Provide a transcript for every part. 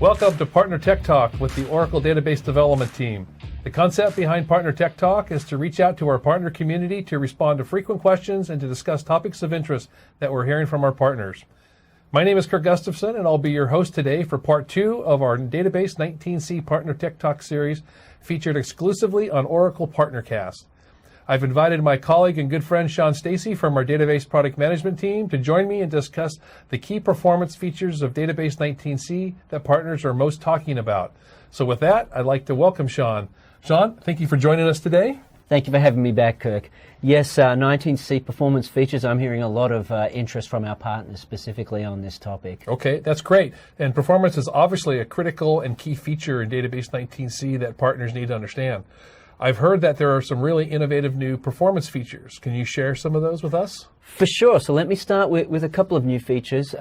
Welcome to Partner Tech Talk with the Oracle Database Development Team. The concept behind Partner Tech Talk is to reach out to our partner community to respond to frequent questions and to discuss topics of interest that we're hearing from our partners. My name is Kirk Gustafson, and I'll be your host today for Part 2 of our Database 19C Partner Tech Talk series featured exclusively on Oracle PartnerCast. I've invited my colleague and good friend Sean Stacy from our Database Product Management team to join me and discuss the key performance features of Database 19C that partners are most talking about. So with that, I'd like to welcome Sean. Sean, thank you for joining us today. Thank you for having me back, Kirk. Yes, 19C performance features, I'm hearing a lot of interest from our partners specifically on this topic. Okay, that's great. And performance is obviously a critical and key feature in Database 19C that partners need to understand. I've heard that there are some really innovative new performance features. Can you share some of those with us? For sure. So let me start with a couple of new features.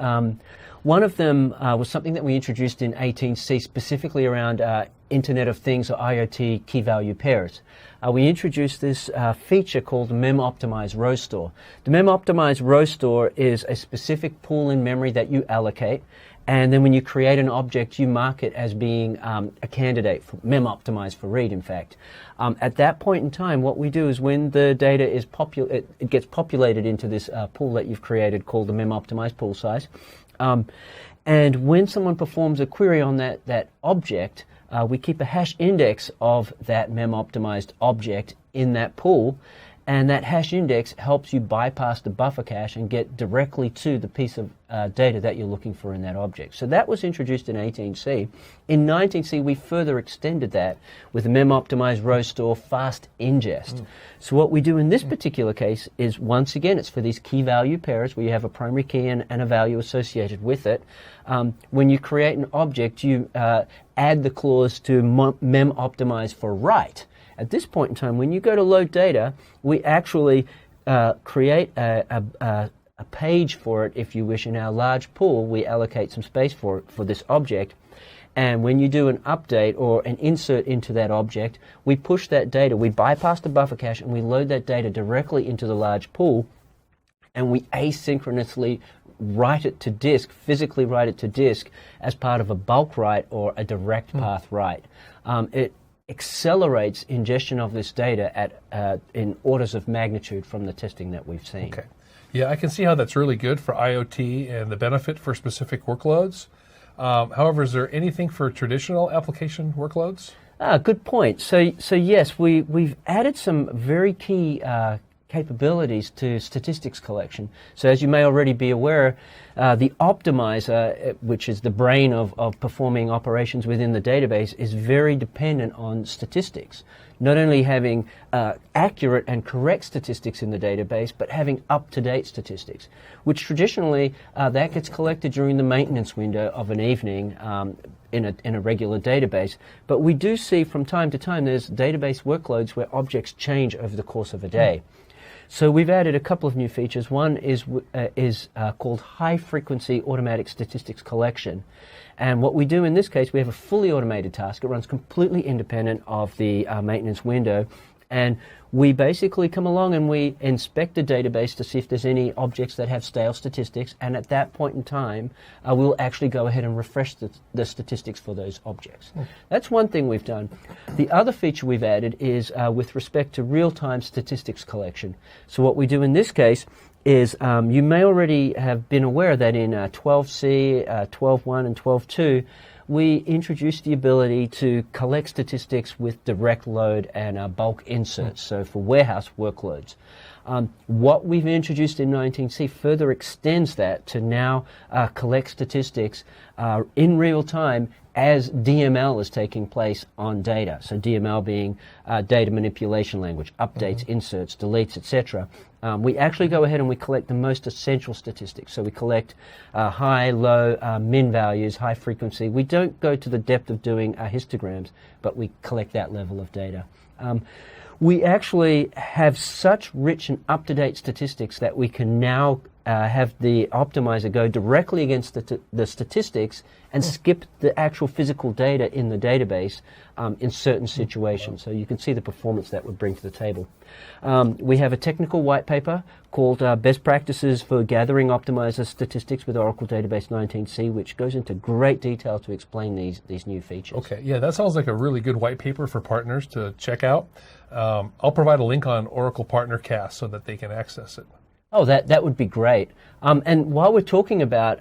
One of them was something that we introduced in 18C specifically around Internet of Things or IoT key value pairs. We introduced this feature called Mem-Optimized Row Store. The Mem-Optimized Row Store is a specific pool in memory that you allocate, and then when you create an object, you mark it as being a candidate for mem-optimized for read, in fact. At that point in time, what we do is when the data is it gets populated into this pool that you've created called the mem-optimized pool size. And when someone performs a query on that object, we keep a hash index of that mem-optimized object in that pool, and that hash index helps you bypass the buffer cache and get directly to the piece of data that you're looking for in that object. So that was introduced in 18C. In 19C, we further extended that with the Mem-Optimized Row Store fast ingest. So what we do in this particular case is, once again, it's for these key value pairs where you have a primary key and a value associated with it. When you create an object, you add the clause to mem-optimize for write. At this point in time, when you go to load data, we actually create a page for it, if you wish, in our large pool. We allocate some space for this object. And when you do an update or an insert into that object, we push that data, we bypass the buffer cache, and we load that data directly into the large pool, and we asynchronously write it to disk, physically write it to disk as part of a bulk write or a direct path write. It accelerates ingestion of this data at in orders of magnitude from the testing that we've seen. Okay. Yeah, I can see how that's really good for IoT and the benefit for specific workloads. However, is there anything for traditional application workloads? Good point. So yes, we've added some very key capabilities to statistics collection. So as you may already be aware, the optimizer, which is the brain of performing operations within the database, is very dependent on statistics. Not only having accurate and correct statistics in the database, but having up-to-date statistics, which traditionally that gets collected during the maintenance window of an evening in a regular database. But we do see from time to time there's database workloads where objects change over the course of a day. So we've added a couple of new features. One is called high-frequency automatic statistics collection. And what we do in this case, we have a fully automated task. It runs completely independent of the maintenance window. And we basically come along and we inspect the database to see if there's any objects that have stale statistics. And at that point in time, we'll actually go ahead and refresh the statistics for those objects. That's one thing we've done. The other feature we've added is with respect to real-time statistics collection. So what we do in this case is you may already have been aware that in 12C, 12.1, and 12.2, we introduced the ability to collect statistics with direct load and bulk inserts, so for warehouse workloads. What we've introduced in 19C further extends that to now collect statistics in real time as DML is taking place on data. So DML being data manipulation language, updates, inserts, deletes, etc. We actually go ahead and we collect the most essential statistics. So we collect high, low, min values, high frequency. We don't go to the depth of doing histograms, but we collect that level of data. We actually have such rich and up-to-date statistics that we can now have the optimizer go directly against the statistics and skip the actual physical data in the database in certain situations. So you can see the performance that would bring to the table. We have a technical white paper called Best Practices for Gathering Optimizer Statistics with Oracle Database 19c, which goes into great detail to explain these new features. Okay, yeah, that sounds like a really good white paper for partners to check out. I'll provide a link on Oracle PartnerCast so that they can access it. Oh, that would be great. And while we're talking about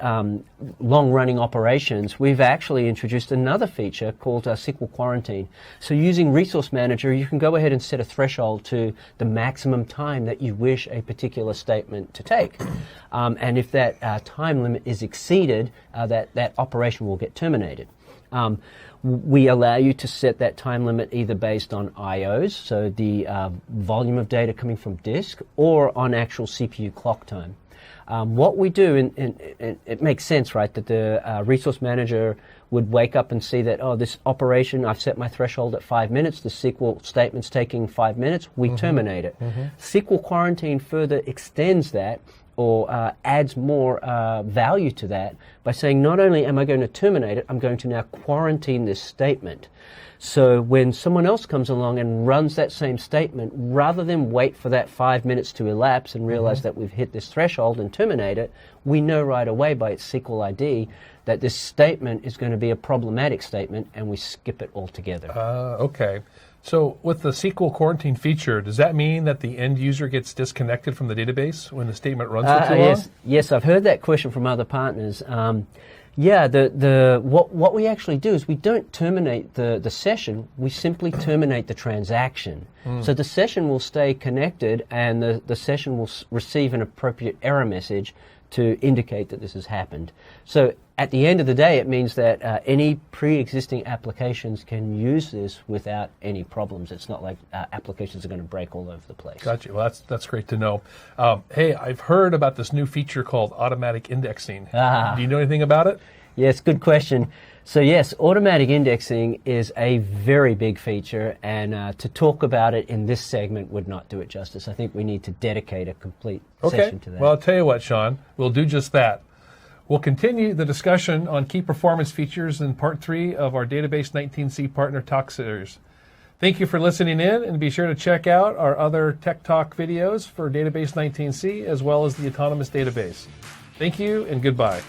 long-running operations, we've actually introduced another feature called SQL Quarantine. So using Resource Manager, you can go ahead and set a threshold to the maximum time that you wish a particular statement to take. And if that time limit is exceeded, that operation will get terminated. We allow you to set that time limit either based on IOs, so the volume of data coming from disk, or on actual CPU clock time. What we do, and it makes sense, right, that the resource manager would wake up and see that, oh, this operation, I've set my threshold at 5 minutes, the SQL statement's taking 5 minutes, we terminate it. SQL Quarantine further extends that, or adds more value to that by saying not only am I going to terminate it, I'm going to now quarantine this statement. So when someone else comes along and runs that same statement, rather than wait for that 5 minutes to elapse and realize that we've hit this threshold and terminate it, we know right away by its SQL ID that this statement is going to be a problematic statement, and we skip it altogether. Okay. So with the SQL quarantine feature, does that mean that the end user gets disconnected from the database when the statement runs for too long? Yes, I've heard that question from other partners. What we actually do is we don't terminate the session, we simply terminate the transaction. So the session will stay connected, and the session will receive an appropriate error message to indicate that this has happened. So at the end of the day, it means that any pre-existing applications can use this without any problems. It's not like applications are going to break all over the place. Gotcha. Well, that's great to know. Hey, I've heard about this new feature called automatic indexing. Do you know anything about it? Yes, good question. So yes, automatic indexing is a very big feature, and to talk about it in this segment would not do it justice. I think we need to dedicate a complete session to that. Well, I'll tell you what, Sean, we'll do just that. We'll continue the discussion on key performance features in Part 3 of our Database 19c Partner Talk series. Thank you for listening in, and be sure to check out our other Tech Talk videos for Database 19c as well as the Autonomous Database. Thank you, and goodbye.